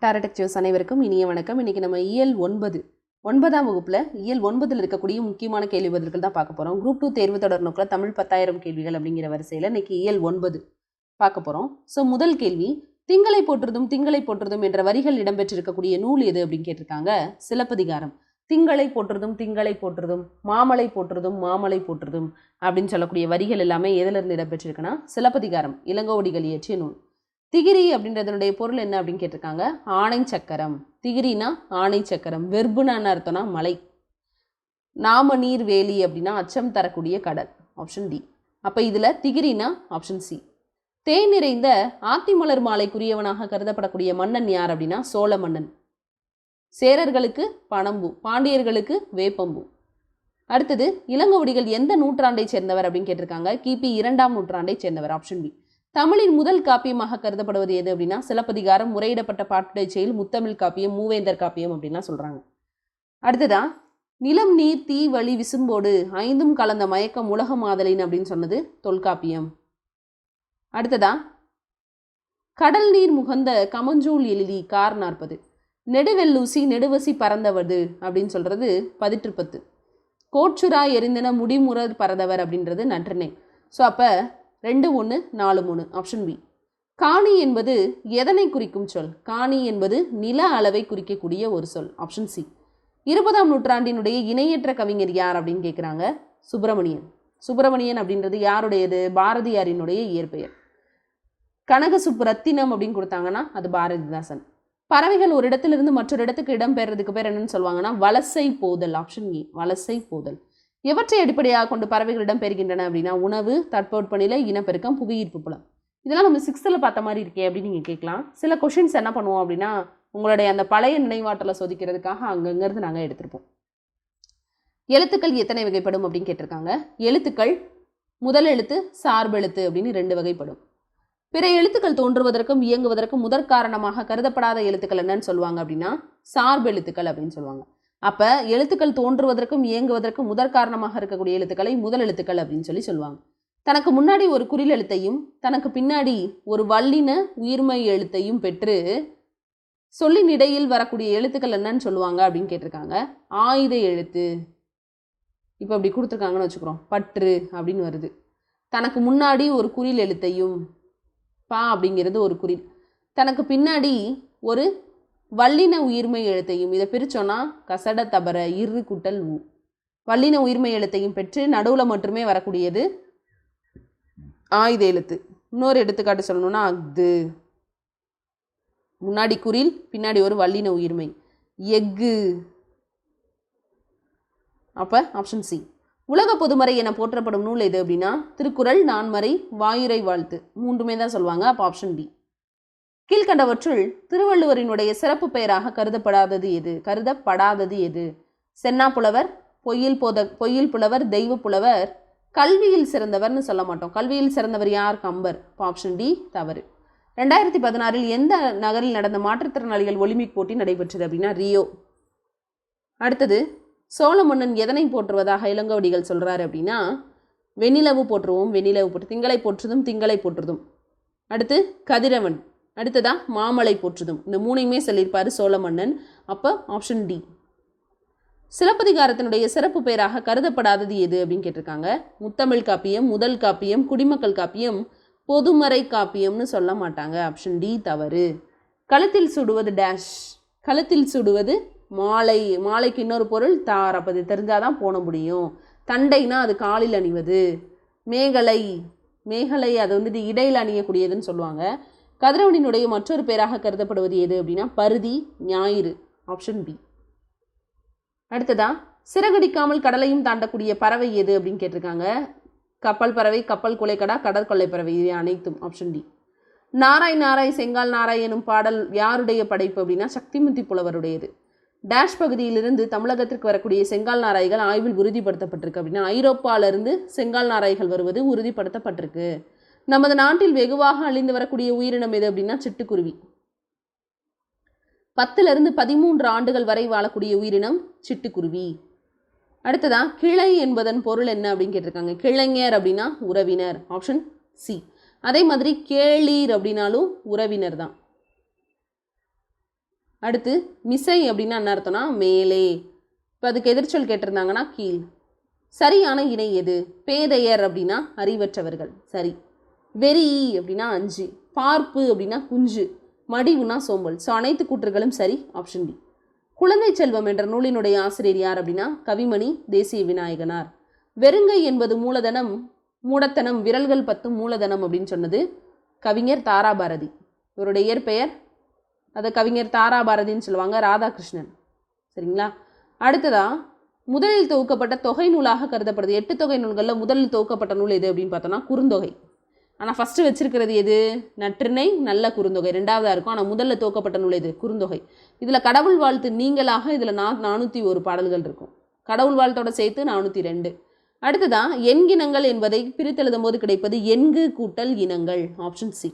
டாரடெக்சர்ஸ் அனைவருக்கும் இனிய வணக்கம். இன்றைக்கி நம்ம இயல் 9ஆம் வகுப்பில் இயல் 9 இருக்கக்கூடிய முக்கியமான கேள்வி பதில்கள் தான் பார்க்க போகிறோம். குரூப் 2 தேர்வு தொடர் நோக்கில் தமிழ் 10,000 கேள்விகள் அப்படிங்கிற வரிசையில் இன்றைக்கி இயல் 9 பார்க்க போகிறோம். ஸோ முதல் கேள்வி, திங்களை போற்றுதும் என்ற வரிகள் இடம்பெற்றிருக்கக்கூடிய நூல் எது அப்படின்னு கேட்டிருக்காங்க. சிலப்பதிகாரம். திங்களை போற்றுதும் மாமலை போற்றுதும் அப்படின்னு சொல்லக்கூடிய வரிகள் எல்லாமே எதிலிருந்து இடம்பெற்றிருக்குன்னா சிலப்பதிகாரம், இளங்கோவடிகள் இயற்றிய நூல். திகிரி அப்படின்றதனுடைய பொருள் என்ன அப்படின்னு கேட்டிருக்காங்க. ஆணை சக்கரம். திகிரினா ஆணை சக்கரம். வெர்புனான்னு அர்த்தம்னா மலை. நாம நீர் வேலி அப்படின்னா அச்சம் தரக்கூடிய கடல். Option D. அப்போ இதில் திகிரினா ஆப்ஷன் சி. தேன் நிறைந்த ஆத்திமலர் மாலைக்குரியவனாக கருதப்படக்கூடிய மன்னன் யார் அப்படின்னா சோழ மன்னன். சேரர்களுக்கு பனம்பூ, பாண்டியர்களுக்கு வேப்பம்பூ. அடுத்தது, இளங்கோவடிகள் எந்த நூற்றாண்டை சேர்ந்தவர் அப்படின்னு கேட்டிருக்காங்க. கிபி 2ஆம் நூற்றாண்டை சேர்ந்தவர். Option B. தமிழின் முதல் காப்பியமாக கருதப்படுவது எது அப்படின்னா சிலப்பதிகாரம், முறையிடப்பட்ட பாட்டுடை செயல், முத்தமிழ் காப்பியம், மூவேந்தர் காப்பியம் அப்படின்லாம் சொல்கிறாங்க. அடுத்ததான், நிலம் நீர் தீ வழி விசும்போடு ஐந்தும் கலந்த மயக்கம் உலக மாதலின் அப்படின்னு சொன்னது தொல்காப்பியம். அடுத்ததா, கடல் நீர் முகந்த கமஞ்சூல் எழிலி கார் 40. நெடுவெல்லூசி நெடுவசி பறந்தவது அப்படின்னு சொல்கிறது 18. கோச்சுரா எரிந்தன முடிமுறர் பறந்தவர் அப்படின்றது நற்றிணை. ஸோ அப்போ 2-1 4-3 ஆப்ஷன் பி. காணி என்பது எதனை குறிக்கும் சொல்? காணி என்பது நில அளவை குறிக்கக்கூடிய ஒரு சொல். Option C. 20ஆம் நூற்றாண்டினுடைய இணையற்ற கவிஞர் யார் அப்படின்னு கேட்குறாங்க. சுப்பிரமணியன் அப்படின்றது யாருடையது? பாரதியாரினுடைய இயற்பெயர். கனக சுப்புரத்தினம் அப்படின்னு கொடுத்தாங்கன்னா அது பாரதிதாசன். பறவைகள் ஒரு இடத்திலிருந்து மற்றொரு இடத்துக்கு இடம்பெயர்றதுக்கு பேர் என்னன்னு சொல்லுவாங்கன்னா வலசை போதல். ஆப்ஷன் ஏ, வலசை போதல். எவற்றை அடிப்படையாக கொண்டு பறவைகள் இடம்பெறுகின்றன அப்படின்னா உணவு, தட்பவெப்பநிலை, இனப்பெருக்கம், புவியீர்ப்பு புலம். இதெல்லாம் நம்ம 6th பார்த்த மாதிரி இருக்கே அப்படின்னு நீங்கள் கேட்கலாம். சில கொஷின்ஸ் என்ன பண்ணுவோம் அப்படின்னா உங்களுடைய அந்த பழைய நினைவாற்றலை சோதிக்கிறதுக்காக அங்கங்கிருந்து நாங்கள் எடுத்திருப்போம். எழுத்துக்கள் எத்தனை வகைப்படும் அப்படின்னு கேட்டிருக்காங்க. எழுத்துக்கள் முதல் எழுத்து, சார்பெழுத்து அப்படின்னு 2 வகைப்படும். பிற எழுத்துக்கள் தோன்றுவதற்கும் இயங்குவதற்கும் முதற் காரணமாக கருதப்படாத எழுத்துக்கள் என்னன்னு சொல்லுவாங்க அப்படின்னா சார்பெழுத்துக்கள் அப்படின்னு சொல்லுவாங்க. அப்போ எழுத்துக்கள் தோன்றுவதற்கும் இயங்குவதற்கும் முதற் காரணமாக இருக்கக்கூடிய எழுத்துக்களை முதல் எழுத்துக்கள் அப்படின்னு சொல்லுவாங்க. தனக்கு முன்னாடி ஒரு குறில் எழுத்தையும் தனக்கு பின்னாடி ஒரு வல்லின உயிர்மை எழுத்தையும் பெற்று சொல்லின் இடையில் வரக்கூடிய எழுத்துக்கள் என்னன்னு சொல்லுவாங்க அப்படின்னு கேட்டிருக்காங்க. ஆயுத எழுத்து. இப்போ அப்படி கொடுத்துருக்காங்கன்னு வச்சுக்கிறோம். பற்று அப்படின்னு வருது. தனக்கு முன்னாடி ஒரு குறில் எழுத்தையும், பா அப்படிங்கிறது ஒரு குறில், தனக்கு பின்னாடி ஒரு வல்லின உயிர்மை எழுத்தையும், இதை பிரித்தோன்னா கசட தபர இரு குட்டல் ஊ, வல்லின உயிர்மை எழுத்தையும் பெற்று நடுவில் மட்டுமே வரக்கூடியது ஆயுத எழுத்து. இன்னொரு எடுத்துக்காட்டு சொல்லணும்னா அஃது, முன்னாடி குறில் பின்னாடி ஒரு வல்லின உயிர்மை. எஃகு. அப்போ ஆப்ஷன் சி. உலக பொதுமறை என போற்றப்படும் நூல் எது அப்படின்னா திருக்குறள், நான்மறை, வாயுரை வாழ்த்து 3மே தான் சொல்லுவாங்க. அப்போ ஆப்ஷன் டி. கீழ்கண்டவற்றுள் திருவள்ளுவரினுடைய சிறப்பு பெயராக கருதப்படாதது எது? சென்னா புலவர், பொய்யில் புலவர், தெய்வ புலவர். கல்வியில் சிறந்தவர்னு சொல்ல மாட்டோம். கல்வியில் சிறந்தவர் யார்? கம்பர். ஆப்ஷன் டி தவறு. 2016 எந்த நகரில் நடந்த மாற்றுத்திறனாளிகள் ஒலிம்பிக் போட்டி நடைபெற்றது அப்படின்னா ரியோ. அடுத்தது, சோழ மன்னன் எதனை போற்றுவதாக இளங்கோவடிகள் சொல்கிறாரு அப்படின்னா வெண்ணிலவு போற்றுவோம், திங்களை போற்றுதும். அடுத்து கதிரவன். அடுத்ததா மாமலை போற்றுதும். இந்த 3யுமே சொல்லியிருப்பாரு சோழ மன்னன். அப்போ ஆப்ஷன் டி. சிலப்பதிகாரத்தினுடைய சிறப்பு பெயராக கருதப்படாதது எது அப்படின்னு கேட்டிருக்காங்க. முத்தமிழ் காப்பியம், முதல் காப்பியம், குடிமக்கள் காப்பியம், பொதுமறை காப்பியம்னு சொல்ல மாட்டாங்க. ஆப்ஷன் டி தவறு. கழுத்தில் சுடுவது டேஷ். கழுத்தில் சுடுவது மாலை. மாலைக்கு இன்னொரு பொருள் தார். அப்போ இது தெரிஞ்சாதான் போன முடியும். தண்டைனா அது காலில் அணிவது. மேகலை அது வந்துட்டு இடையில் அணியக்கூடியதுன்னு சொல்லுவாங்க. கதிரவனினுடைய மற்றொரு பேராக கருதப்படுவது எது அப்படின்னா பருதி, ஞாயிறு. Option B. அடுத்ததா, சிறகடிக்காமல் கடலையும் தாண்டக்கூடிய பறவை எது அப்படின்னு கேட்டிருக்காங்க. கப்பல் பறவை, கப்பல் கொலைக்கடா, கடற்கொள்ளை பறவை, இது அனைத்தும். Option D. நாராய் செங்கால் நாராய் எனும் பாடல் யாருடைய படைப்பு அப்படின்னா சக்திமுத்தி புலவருடையது. டேஷ் பகுதியிலிருந்து தமிழகத்திற்கு வரக்கூடிய செங்கால் நாராய்கள் ஆய்வில் உறுதிப்படுத்தப்பட்டிருக்கு அப்படின்னா ஐரோப்பாவிலிருந்து செங்கால் நாராய்கள் வருவது உறுதிப்படுத்தப்பட்டிருக்கு. நமது நாட்டில் வெகுவாக அழிந்து வரக்கூடிய உயிரினம் எது அப்படின்னா சிட்டுக்குருவி. 10 to 13 ஆண்டுகள் வரை வாழக்கூடிய உயிரினம் சிட்டுக்குருவி. அடுத்ததா, கிளை என்பதன் பொருள் என்ன அப்படின்னு கேட்டிருக்காங்க. கிளைஞர் அப்படின்னா உறவினர். Option C. அதே மாதிரி கேளீர் அப்படின்னாலும் உறவினர் தான். அடுத்து மிசை அப்படின்னா என்ன அர்த்தம்னா மேலே. இப்போ அதுக்கு எதிர்ச்சொல் கேட்டிருந்தாங்கன்னா கீழ். சரியான இணை எது? பேதையர் அப்படின்னா அறிவற்றவர்கள், சரி. வெறி அப்படின்னா அஞ்சு. பார்ப்பு அப்படின்னா குஞ்சு. மடிவுனா சோம்பல். ஸோ அனைத்து கூற்றுகளும் சரி, ஆப்ஷன் டி. குழந்தை செல்வம் என்ற நூலினுடைய ஆசிரியர் யார் அப்படின்னா கவிமணி தேசிய விநாயகனார். வெறுங்கை என்பது மூலதனம், மூடத்தனம், விரல்கள் 10 மூலதனம் அப்படின்னு சொன்னது கவிஞர் தாராபாரதி. இவருடைய இயற்பெயர் அதை கவிஞர் தாராபாரதின்னு சொல்லுவாங்க, ராதாகிருஷ்ணன், சரிங்களா. அடுத்ததா முதலில் தொகுக்கப்பட்ட தொகை நூலாக கருதப்படுது. 8 தொகை நூல்களில் முதலில் தொகுக்கப்பட்ட நூல் எது அப்படின்னு பார்த்தோம்னா குறுந்தொகை. ஆனால் ஃபஸ்ட்டு வச்சிருக்கிறது எது? நற்றிணை, நல்ல குறுந்தொகை ரெண்டாவதாக இருக்கும். ஆனால் முதல்ல துவக்கப்பட்ட நூல் எது? குறுந்தொகை. இதில் கடவுள் வாழ்த்து நீங்களாக இதில் 401 பாடல்கள் இருக்கும். கடவுள் வாழ்த்தோட சேர்த்து 402. அடுத்ததான் எண்கிணங்கள் என்பதை பிரித்தெழுதும் போது கிடைப்பது எண்கு கூட்டல் இனங்கள், ஆப்ஷன் சி.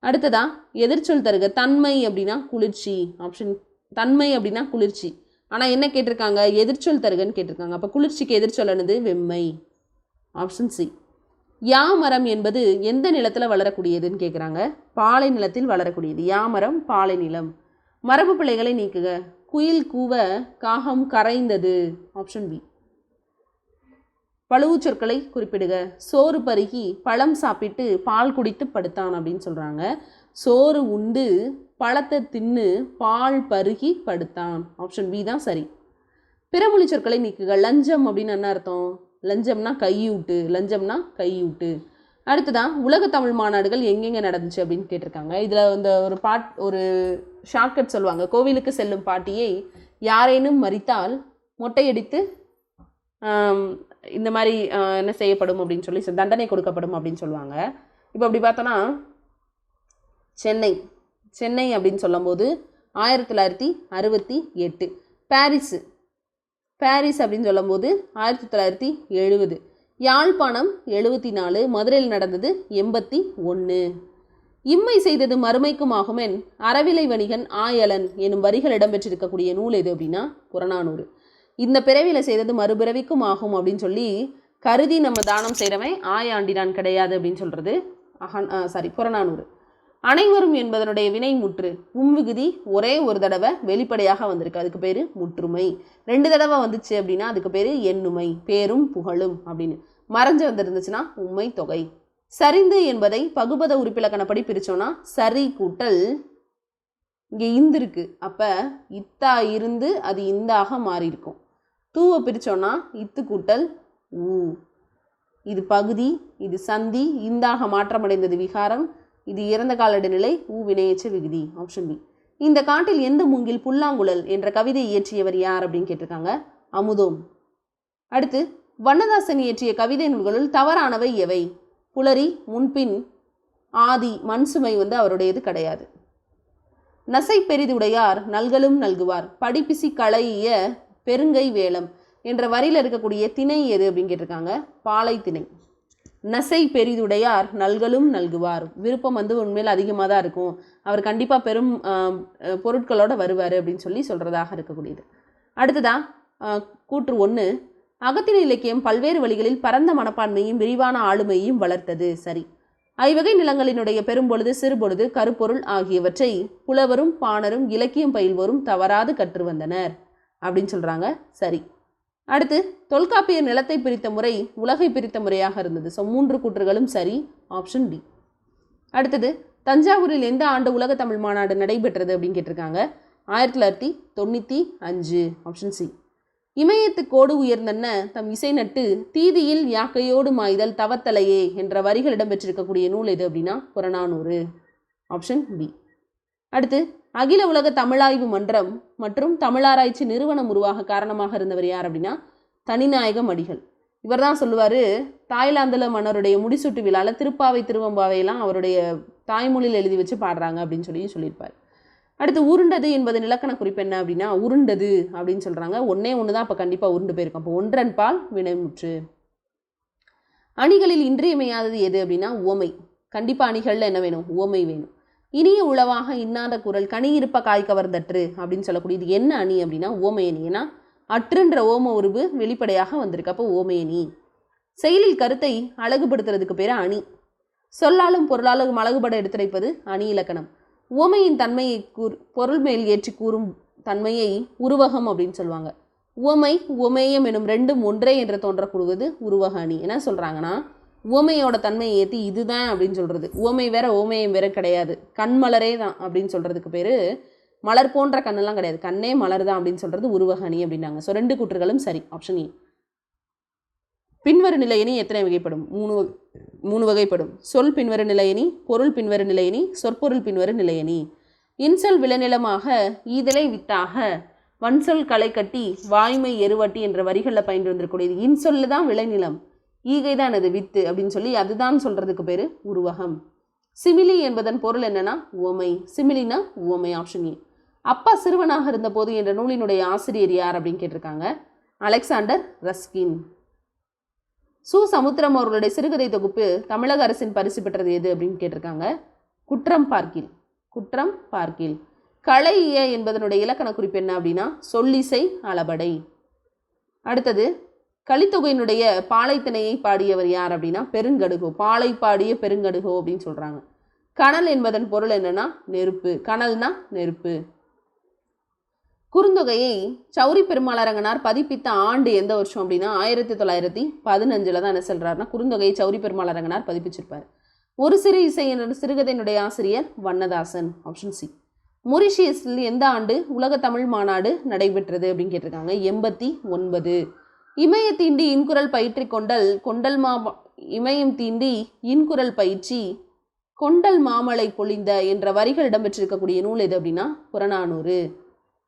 அடுத்ததா எதிர்ச்சொல் தருக. தன்மை அப்படின்னா குளிர்ச்சி, ஆப்ஷன். தன்மை அப்படின்னா குளிர்ச்சி. ஆனால் என்ன கேட்டிருக்காங்க? எதிர்ச்சொல் தருகன்னு கேட்டிருக்காங்க. அப்போ குளிர்ச்சிக்கு எதிர்ச்சொல் என்னது? வெம்மை, ஆப்ஷன் சி. யாமரம் என்பது எந்த நிலத்தில் வளரக்கூடியதுன்னு கேட்குறாங்க. பாலை நிலத்தில் வளரக்கூடியது. யாமரம் பாலை நிலம். மரபு பிழைகளை நீக்குக. குயில் கூவ காகம் கரைந்தது, ஆப்ஷன் பி. பழுவு சொற்களை குறிப்பிடுக. சோறு பருகி பழம் சாப்பிட்டு பால் குடித்து படுத்தான் அப்படின்னு சொல்கிறாங்க. சோறு உண்டு பழத்தை தின்னு பால் பருகி படுத்தான், ஆப்ஷன் பி தான் சரி. பிறமொழி சொற்களை நீக்குக. லஞ்சம் அப்படின்னு என்ன அர்த்தம்? லஞ்சம்னா கையூட்டு, லஞ்சம்னா கையூட்டு. அடுத்ததான் உலக தமிழ் மாநாடுகள் எங்கெங்கே நடந்துச்சு அப்படின்னு கேட்டிருக்காங்க. இதில் இந்த ஒரு ஷார்ட்கட் சொல்லுவாங்க. கோவிலுக்கு செல்லும் பாட்டியை யாரேனும் மறித்தால் மொட்டையடித்து இந்த மாதிரி என்ன செய்யப்படும் அப்படின்னு சொல்லி தண்டனை கொடுக்கப்படும் அப்படின்னு சொல்லுவாங்க. இப்போ அப்படி பார்த்தோன்னா சென்னை அப்படின்னு சொல்லும்போது 1968. பாரிஸ் அப்படின்னு சொல்லும்போது 1970. யாழ்ப்பாணம் 74. மதுரையில் நடந்தது 81. இம்மை செய்தது மறுமைக்கும் ஆகுமென் அறவிலை வணிகன் ஆயலன் எனும் வரிகள் இடம்பெற்றிருக்கக்கூடிய நூல் எது அப்படின்னா புறநானூறு. இந்த பிறவியில் செய்தது மறுபிறவிக்கும் ஆகும் அப்படின்னு சொல்லி கருதி நம்ம தானம் செய்கிறவன் ஆயாண்டினான் கிடையாது அப்படின்னு சொல்கிறது புறநானூறு. அனைவரும் என்பதனுடைய வினை முற்று. விகுதி ஒரே ஒரு தடவை வெளிப்படையாக வந்திருக்கு, அதுக்கு பேர் முற்றுமை. 2 தடவை வந்துச்சு அப்படின்னா அதுக்கு பேர் எண்ணுமை, பேரும் புகழும் அப்படின்னு. மறைஞ்சு வந்திருந்துச்சுன்னா உண்மை தொகை. சரிந்து என்பதை பகுபத உறுப்பிலக்கணப்படி பிரித்தோன்னா சரி கூட்டல் இங்கே இந்து இருக்கு, அப்போ இத்தா இருந்து அது இந்தாக மாறி இருக்கும். தூவை பிரித்தோன்னா இத்து கூட்டல் ஊ. இது பகுதி, இது சந்தி, இந்தாக மாற்றமடைந்தது விகாரம், இது இறந்த கால இடைநிலை, ஊ வினையச்ச விகுதி, ஆப்ஷன் பி. இந்த காட்டில் எந்த மூங்கில் புல்லாங்குழல் என்ற கவிதை இயற்றியவர் யார் அப்படின்னு கேட்டிருக்காங்க. அமுதோன். அடுத்து வண்ணதாசன் இயற்றிய கவிதை நூல்களுள் தவறானவை எவை? புலரி, முன்பின், ஆதி, மண்சுமை அவருடையது கிடையாது. நசை பெரிதுடையார் நல்கலும் நல்குவார் படிப்பிசி களைய பெருங்கை வேலம் என்ற வரியில் இருக்கக்கூடிய திணை எது அப்படின்னு கேட்டிருக்காங்க. பாலை திணை. நசை பெரிதுடையார் நல்கலும் நல்குவார். விருப்பம் உண்மையில் அதிகமாக தான் இருக்கும், அவர் கண்டிப்பாக பெரும் பொருட்களோடு வருவார் அப்படின்னு சொல்லி சொல்கிறதாக இருக்கக்கூடியது. அடுத்ததா கூற்று 1. அகத்திணை இலக்கியம் பல்வேறு வழிகளில் பரந்த மனப்பான்மையும் விரிவான ஆளுமையும் வளர்த்தது, சரி. ஐவகை நிலங்களினுடைய பெரும்பொழுது சிறுபொழுது கருப்பொருள் ஆகியவற்றை புலவரும் பாணரும் இலக்கியம் பயில்வோரும் தவறாது கற்று வந்தனர் அப்படின்னு சொல்கிறாங்க, சரி. அடுத்து தொல்காப்பியர் நிலத்தை பிரித்த முறை உலகை பிரித்த முறையாக இருந்தது. ஸோ 3 கூற்றுகளும் சரி, ஆப்ஷன் டி. அடுத்தது தஞ்சாவூரில் எந்த ஆண்டு உலக தமிழ் மாநாடு நடைபெற்றது அப்படின்னு கேட்டிருக்காங்க. 1995, ஆப்ஷன் சி. இமயத்து கோடு உயர்ந்தன தம் இசை நட்டு தீதியில் யாக்கையோடு மாய்தல் தவத்தலையே என்ற வரிகள் இடம்பெற்றிருக்கக்கூடிய நூல் எது அப்படின்னா புறநானூறு, ஆப்ஷன் பி. அடுத்து அகில உலக தமிழாய்வு மன்றம் மற்றும் தமிழாராய்ச்சி நிறுவனம் உருவாக காரணமாக இருந்தவர் யார் அப்படின்னா தனிநாயகம் அடிகள். இவர் தான் சொல்லுவார், தாய்லாந்தில் மன்னருடைய முடிசூட்டு விழாவில் திருப்பாவை திருவம்பாவையெல்லாம் அவருடைய தாய்மொழியில் எழுதி வச்சு பாடுறாங்க அப்படின்னு சொல்லியிருப்பார். அடுத்து உருண்டது என்பது இலக்கண குறிப்பு என்ன அப்படின்னா உருண்டது அப்படின்னு சொல்கிறாங்க. ஒன்று தான், அப்போ கண்டிப்பாக உருண்டு போயிருக்கும். அப்போ ஒன்றன் பால் வினைமுற்று. அணிகளில் இன்றியமையாதது எது அப்படின்னா உவமை. கண்டிப்பாக அணிகளில் என்ன வேணும்? உவமை வேணும். இனிய உளவாக இன்னாத குரல் கனி இருப்ப காய் கவர்ந்தற்று அப்படின்னு சொல்லக்கூடியது என்ன அணி அப்படின்னா ஓமை அணி. ஏன்னா அற்றுன்ற ஓம உருவு வெளிப்படையாக வந்திருக்கு, அப்போ ஓமை அணி. செயலில் கருத்தை அழகுபடுத்துறதுக்கு பேர் அணி. சொல்லாலும் பொருளாலும் அழகுபட எடுத்துரைப்பது அணி இலக்கணம். உவமையின் தன்மையை பொருள் மேல் ஏற்றி கூறும் தன்மையை உருவகம் அப்படின்னு சொல்லுவாங்க. உவமை உவமேயம் எனும் ரெண்டும் ஒன்றே என்று தோன்றக்கூடுவது உருவக அணி. என்ன சொல்கிறாங்கன்னா, உவமையோட தன்மையை ஏற்றி இதுதான் அப்படின்னு சொல்கிறது. உவமை வேற உவமேயம் வேற கிடையாது, கண்மலரே தான் அப்படின்னு சொல்கிறதுக்கு பேர். மலர் போன்ற கண்ணெல்லாம் கிடையாது, கண்ணே மலர் தான் அப்படின்னு சொல்கிறது உருவக அணி அப்படின்னாங்க. ஸோ 2 கூற்றுகளும் சரி, ஆப்ஷன் ஏ. பின்வரு நிலையணி எத்தனை வகைப்படும்? 3 வகைப்படும். சொல் பின்வரு நிலையணி, பொருள் பின்வரு நிலையணி, சொற்பொருள் பின்வரு நிலையணி. இன்சொல் விளைநிலமாக, ஈதலை வித்தாக, வன்சொல் களை கட்டி, வாய்மை எருவட்டி என்ற வரிகளில் பயின்று வந்திருக்கூடியது. இன்சொல்லு தான் விளைநிலம், ஈகை தான் அது வித்து அப்படின்னு சொல்லி அதுதான் சொல்கிறதுக்கு பேர் உருவகம். சிமிலி என்பதன் பொருள் என்னன்னா உவமை. சிமிலினா உவமை, ஆப்ஷன் ஏ. அப்பா சிறுவனாக இருந்தபோது என்ற நூலினுடைய ஆசிரியர் யார் அப்படின்னு கேட்டிருக்காங்க. Alexander Ruskin. சு சமுத்திரம் அவர்களுடைய சிறுகதை தொகுப்பு தமிழக அரசின் பரிசு பெற்றது எது அப்படின்னு கேட்டிருக்காங்க. குற்றம் பார்க்கில். குற்றம் பார்க்கில். களைய என்பதனுடைய இலக்கண குறிப்பு என்ன அப்படின்னா சொல்லிசை அளபடை. அடுத்தது, கலித்தொகையினுடைய பாலைத்திணையை பாடியவர் யார் அப்படின்னா பெருங்கடுகோ. பாலை பாடிய பெருங்கடுகோ அப்படின்னு சொல்றாங்க. கனல் என்பதன் பொருள் என்னன்னா நெருப்பு. கனல்னா நெருப்பு. குறுந்தொகையை சௌரி பெருமாளரங்கனார் பதிப்பித்த ஆண்டு எந்த வருஷம் அப்படின்னா 1915 தான். என்ன சொல்றாருன்னா, குறுந்தொகையை சௌரி பெருமாளரங்கனார் பதிப்பிச்சிருப்பார். ஒரு சிறு இசை என்ற சிறுகதையினுடைய ஆசிரியர் வண்ணதாசன், ஆப்ஷன் சி. மொரிஷியஸில் எந்த ஆண்டு உலக தமிழ் மாநாடு நடைபெற்றது அப்படின்னு கேட்டிருக்காங்க. 89. இமய தீண்டி இன்குரல் பயிற்றி கொண்டல் இமயம் தீண்டி இன்குரல் பயிற்சி கொண்டல் மாமலை பொழிந்த என்ற வரிகள் இடம்பெற்றிருக்கக்கூடிய நூல் எது அப்படின்னா புறநானூறு.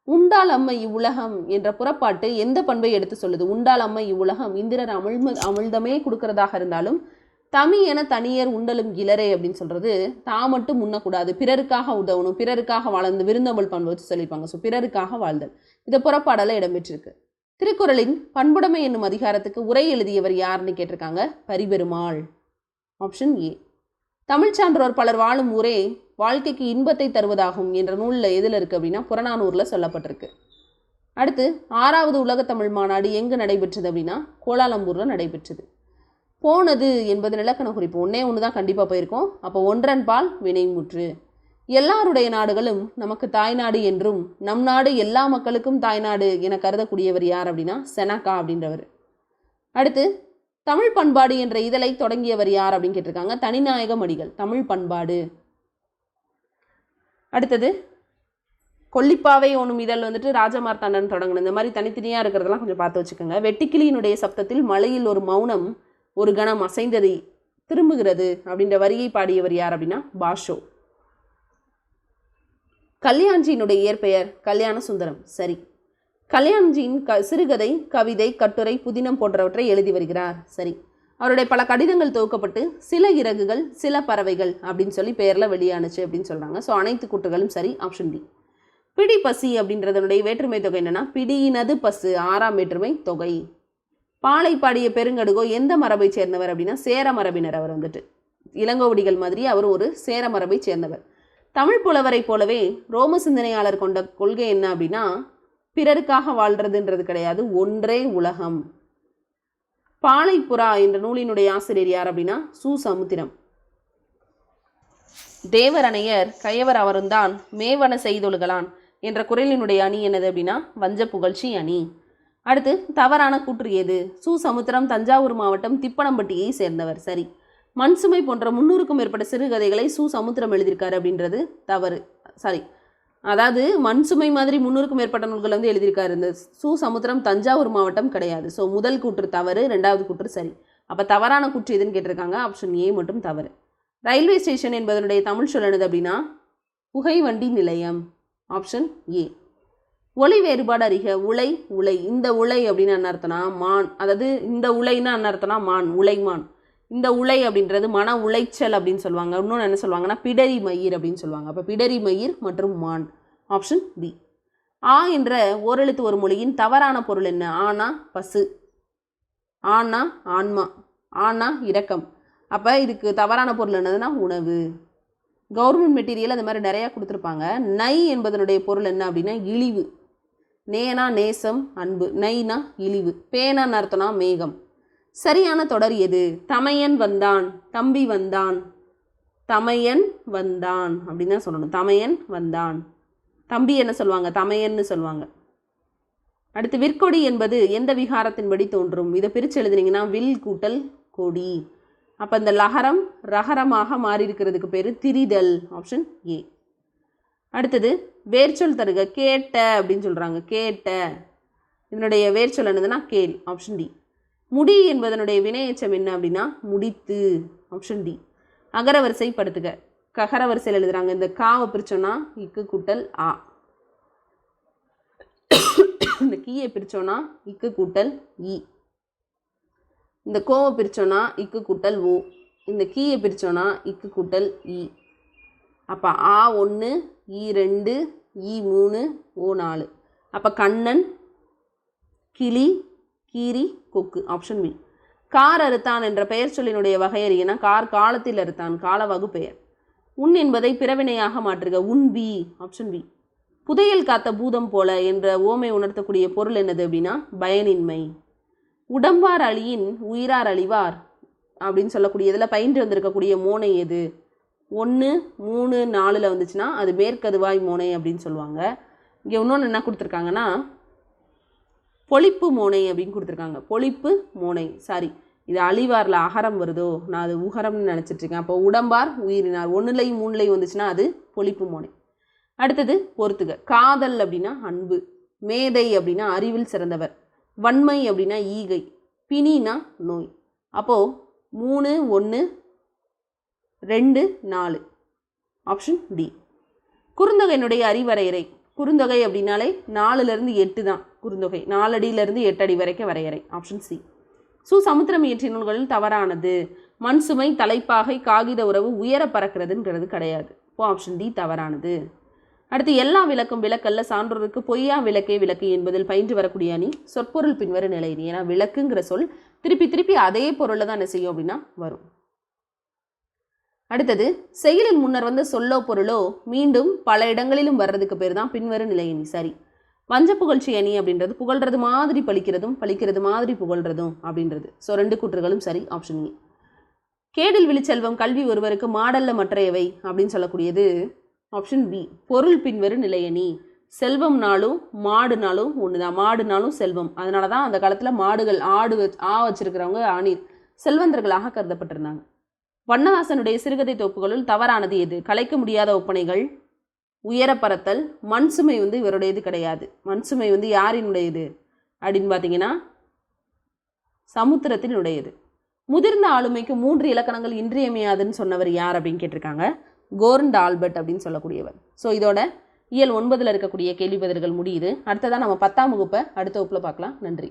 உண்டால் அம்மை இவ்வுலகம் என்ற புறப்பாட்டு எந்த பண்பை எடுத்து சொல்லுது? உண்டால் அம்மை இவ்வுலகம் இந்திரர் அமிழ்தமே கொடுக்கறதாக இருந்தாலும் தமி என தனியர் உண்டலும் இளரே அப்படின்னு சொல்றது தான் மட்டும் உண்ணக்கூடாது, பிறருக்காக உதவணும், பிறருக்காக வாழ்ந்து விருந்தமிழ் பண்பு வச்சு சொல்லியிருப்பாங்க. ஸோ பிறருக்காக வாழ்தல் இது புறப்பாடல இடம்பெற்றிருக்கு. திருக்குறளின் பண்புடைமை என்னும் அதிகாரத்துக்கு உரை எழுதியவர் யாருன்னு கேட்டிருக்காங்க. Pariperumal, option A. தமிழ் சான்றோர் பலர் வாழும் ஊரே வாழ்க்கைக்கு இன்பத்தை தருவதாகும் என்ற நூலில் எதில் இருக்குது அப்படின்னா புறநானூரில் சொல்லப்பட்டிருக்கு. அடுத்து, 6வது உலக தமிழ் மாநாடு எங்கு நடைபெற்றது அப்படின்னா கோலாலம்பூரில் நடைபெற்றது. போனது என்பது இலக்கண குறிப்பு. ஒன்று தான் கண்டிப்பாக போயிருக்கோம். அப்போ ஒன்றன் பால் வினைமுற்று. எல்லாருடைய நாடுகளும் நமக்கு தாய்நாடு என்றும் நம் நாடு எல்லா மக்களுக்கும் தாய்நாடு என கருதக்கூடியவர் யார் அப்படின்னா செனக்கா அப்படின்றவர். அடுத்து, தமிழ் பண்பாடு என்ற இதழை தொடங்கியவர் யார் அப்படின்னு கேட்டிருக்காங்க. தனிநாயகம் அடிகள். தமிழ் பண்பாடு. அடுத்தது, கொல்லிப்பாவை ஒன்றும் இதழ் ராஜமார்த்தாண்டன் தொடங்கின. இந்த மாதிரி தனித்தனியாக இருக்கிறதெல்லாம் கொஞ்சம் பார்த்து வச்சுக்கோங்க. வெட்டுக்கிளியினுடைய சப்தத்தில் மலையில் ஒரு மௌனம் ஒரு கணம் அசைந்ததை திரும்புகிறது அப்படின்ற வரியை பாடியவர் யார் அப்படின்னா பாஷோ. கல்யாண்ஜியினுடைய இயற்பெயர் கல்யாண சுந்தரம். சரி. கல்யாண்ஜியின் சிறுகதை, கவிதை, கட்டுரை, புதினம் போன்றவற்றை எழுதி வருகிறார். சரி. அவருடைய பல கடிதங்கள் தொகுக்கப்பட்டு சில இறகுகள் சில பறவைகள் அப்படின்னு சொல்லி பெயரில் வெளியானுச்சு அப்படின்னு சொல்கிறாங்க. ஸோ அனைத்து கூற்றுகளும் சரி, ஆப்ஷன் டி. பிடி பசி அப்படின்றதனுடைய வேற்றுமை தொகை என்னன்னா பிடியினது பசு 6ஆம் வேற்றுமை தொகை. பாலை பாடிய பெருங்கடுகோ எந்த மரபை சேர்ந்தவர் அப்படின்னா சேர மரபினர். அவர் இளங்கோவடிகள் மாதிரி அவர் ஒரு சேர மரபை சேர்ந்தவர். தமிழ் புலவரை போலவே ரோம சிந்தனையாளர் கொண்ட கொள்கை என்ன அப்படின்னா பிறருக்காக வாழ்றதுன்றது கிடையாது, ஒன்றே உலகம். பாலைப்புறா என்ற நூலினுடைய ஆசிரியர் யார் அப்படின்னா சு சமுத்திரம். தேவரணையர் கயவர் அவருந்தான் மேவன செய்தொழுகலான் என்ற குரலினுடைய அணி என்னது அப்படின்னா வஞ்ச புகழ்ச்சி அணி. அடுத்து, தவறான கூற்று எது? சு சமுத்திரம் தஞ்சாவூர் மாவட்டம் திப்பனம்பட்டியை சேர்ந்தவர். சரி. மண்சுமை போன்ற 300க்கும் மேற்பட்ட சிறுகதைகளை சு சமுத்திரம் எழுதியிருக்காரு அப்படின்றது தவறு. சரி, அதாவது மண்சுமை மாதிரி 300க்கும் மேற்பட்ட நூல்கள் எழுதியிருக்காரு. இந்த சு சமுத்திரம் தஞ்சாவூர் மாவட்டம் கிடையாது. ஸோ முதல் கூற்று தவறு, 2வது கூற்று சரி. அப்போ தவறான கூற்று எதுன்னு கேட்டிருக்காங்க. ஆப்ஷன் ஏ மட்டும் தவறு. ரயில்வே ஸ்டேஷன் என்பதனுடைய தமிழ் சொல் என்னது அப்படின்னா புகை வண்டி நிலையம். Option A. ஒளி வேறுபாடு அறிக. உலை உலை. இந்த உலை அப்படின்னு என்ன அர்த்தம்னா மான். அதாவது இந்த உலைன்னா என்ன அர்த்தம்னா மான், உலைமான். இந்த உலை அப்படின்றது மன உளைச்சல் அப்படின்னு சொல்லுவாங்க. இன்னொன்று என்ன சொல்லுவாங்கன்னா பிடரி மயிர் அப்படின்னு சொல்லுவாங்க. அப்போ பிடரி மயிர் மற்றும் மான். Option B. ஆ என்ற ஓரெழுத்து ஒரு மொழியின் தவறான பொருள் என்ன? ஆனா பசு, ஆனா ஆன்மா, ஆனா இரக்கம். அப்போ இதுக்கு தவறான பொருள் என்னதுன்னா உணவு. கவர்மெண்ட் மெட்டீரியல் அது மாதிரி நிறையா கொடுத்துருப்பாங்க. நை என்பதனுடைய பொருள் என்ன அப்படின்னா இழிவு. நேனா நேசம் அன்பு, நைனா இழிவு, பேனான்னு அர்த்தம்னா மேகம். சரியான தொடர் எது? தமையன் வந்தான், தம்பி வந்தான், தமையன் வந்தான் அப்படின்னு தான் சொல்லணும். தமையன் வந்தான். தம்பி என்ன சொல்லுவாங்க? தமையன்னு சொல்லுவாங்க. அடுத்து விற்கொடி என்பது எந்த விகாரத்தின்படி தோன்றும்? இதை பிரித்து எழுதுனீங்கன்னா வில் கூட்டல் கொடி. அப்போ இந்த லகரம் ரகரமாக மாறி இருக்கிறதுக்கு பேர் திரிதல். Option A. அடுத்தது வேர்ச்சொல் தருக. கேட்ட அப்படின்னு சொல்கிறாங்க. கேட்ட இதனுடைய வேர்ச்சொல் என்னதுன்னா கேள். Option D. முடி என்பதனுடைய வினையெச்சம் என்ன அப்படின்னா முடித்து. Option D. அகரவரிசை படுத்துக. ககர வரிசையில் எழுதுகிறாங்க. இந்த காவை பிரித்தோன்னா இக்கு கூட்டல் ஆ. இந்த கீயை பிரித்தோன்னா இக்கு கூட்டல் இ. இந்த கோவை பிரித்தோன்னா இக்கு கூட்டல் ஓ. இந்த கீயை பிரித்தோன்னா இக்கு கூட்டல் இ. அப்போ ஆ 1, இ 2, இ 3, ஓ 4. அப்போ கண்ணன், கிளி, கீரி, கொக்கு. Option B. கார் அறுத்தான் என்ற பெயர் சொல்லினுடைய வகையறியனா கார் காலத்தில் அறுத்தான். காலவகு பெயர். உன் என்பதை பிறவினையாக மாற்றுக. உன்பி. Option B. புதையல் காத்த பூதம் போல என்ற ஓமை உணர்த்தக்கூடிய பொருள் என்னது அப்படின்னா பயனின்மை. உடம்பார் அழியின் உயிரார் அழிவார் அப்படின்னு சொல்லக்கூடியதில் பயின்று வந்திருக்கக்கூடிய மோனை எது? 1, 3, 4 வந்துச்சுன்னா அது மேற்கதுவாய் மோனை அப்படின்னு சொல்லுவாங்க. இங்கே இன்னொன்று என்ன கொடுத்துருக்காங்கன்னா பொழிப்பு மோனை அப்படின்னு கொடுத்துருக்காங்க. பொழிப்பு மோனை. சாரி, இது அழிவாரில் அகரம் வருதோ, நான் அது உகரம்னு நினச்சிட்ருக்கேன். அப்போ உடம்பார் உயிரினார் 1லையும் 3லையும் வந்துச்சுன்னா அது பொழிப்பு மோனை. அடுத்தது பொறுத்துக. காதல் அப்படின்னா அன்பு. மேதை அப்படின்னா அறிவில் சிறந்தவர். வன்மை அப்படின்னா ஈகை. பிணினா நோய். அப்போது 3, 1, 2, 4. Option D. குறுந்தொகையினுடைய அறிவரையறை. குறுந்தொகை அப்படின்னாலே 4லேருந்து 8 தான் குறுந்தொகை. 4 அடியிலேருந்து 8 அடி வரைக்கும் வரையறை. Option C. சமுத்திரம் இயற்றிய நூல்களில் தவறானது. மண் சுமை, தலைப்பாகை, காகித உறவு உயர பறக்கிறதுங்கிறது கிடையாது. இப்போ ஆப்ஷன் டி தவறானது. அடுத்து எல்லா விளக்கும் விளக்கல்ல சான்றோருக்கு பொய்யா விளக்கே விளக்கு என்பதில் பயின்று வரக்கூடிய அணி சொற்பொருள் பின்வரு நிலையினி. ஏன்னா விளக்குங்கிற சொல் திருப்பி திருப்பி அதே பொருளை தான் என்ன செய்யும் அப்படின்னா வரும். அடுத்தது செயலில் முன்னர் வந்த சொல்லோ பொருளோ மீண்டும் பல இடங்களிலும் வர்றதுக்கு பேர் தான் பின்வரு நிலையினி. சரி, வஞ்ச புகழ்ச்சி அணி அப்படின்றது புகழ்றது மாதிரி பழிக்கிறதும் பழிக்கிறது மாதிரி புகழ்றதும் அப்படின்றது. ஸோ 2 கூற்றுகளும் சரி. Option A. கேடில் விழிச்செல்வம் கல்வி ஒருவருக்கு மாடல்ல மற்றையவை அப்படின்னு சொல்லக்கூடியது ஆப்ஷன் பி. பொருள் பின்வரு நிலையணி. செல்வம்னாலும் மாடுனாலும் ஒன்று தான். மாடுனாலும் செல்வம். அதனால தான் அந்த காலத்தில் மாடுகள் ஆடு வச்சிருக்கிறவங்க செல்வந்தர்களாக கருதப்பட்டிருந்தாங்க. வண்ணதாசனுடைய சிறுகதை தொகுப்புகளுள் தவறானது எது? கலைக்க முடியாத ஒப்பனைகள், உயர பறத்தல், மண் சுமை இவருடையது கிடையாது. மண் சுமை யாரினுடையது அப்படின்னு பார்த்தீங்கன்னா சமுத்திரத்தினுடையது. முதிர்ந்த ஆளுமைக்கு 3 இலக்கணங்கள் இன்றியமையாதுன்னு சொன்னவர் யார் அப்படின்னு கேட்டிருக்காங்க. கோர்ண்ட் ஆல்பர்ட் அப்படின்னு சொல்லக்கூடியவர். ஸோ இதோட இயல் 9 இருக்கக்கூடிய கேள்வி பதில்கள் முடியுது. அடுத்ததான் நம்ம 10ஆம் வகுப்பை அடுத்த வகுப்பில் பார்க்கலாம். நன்றி.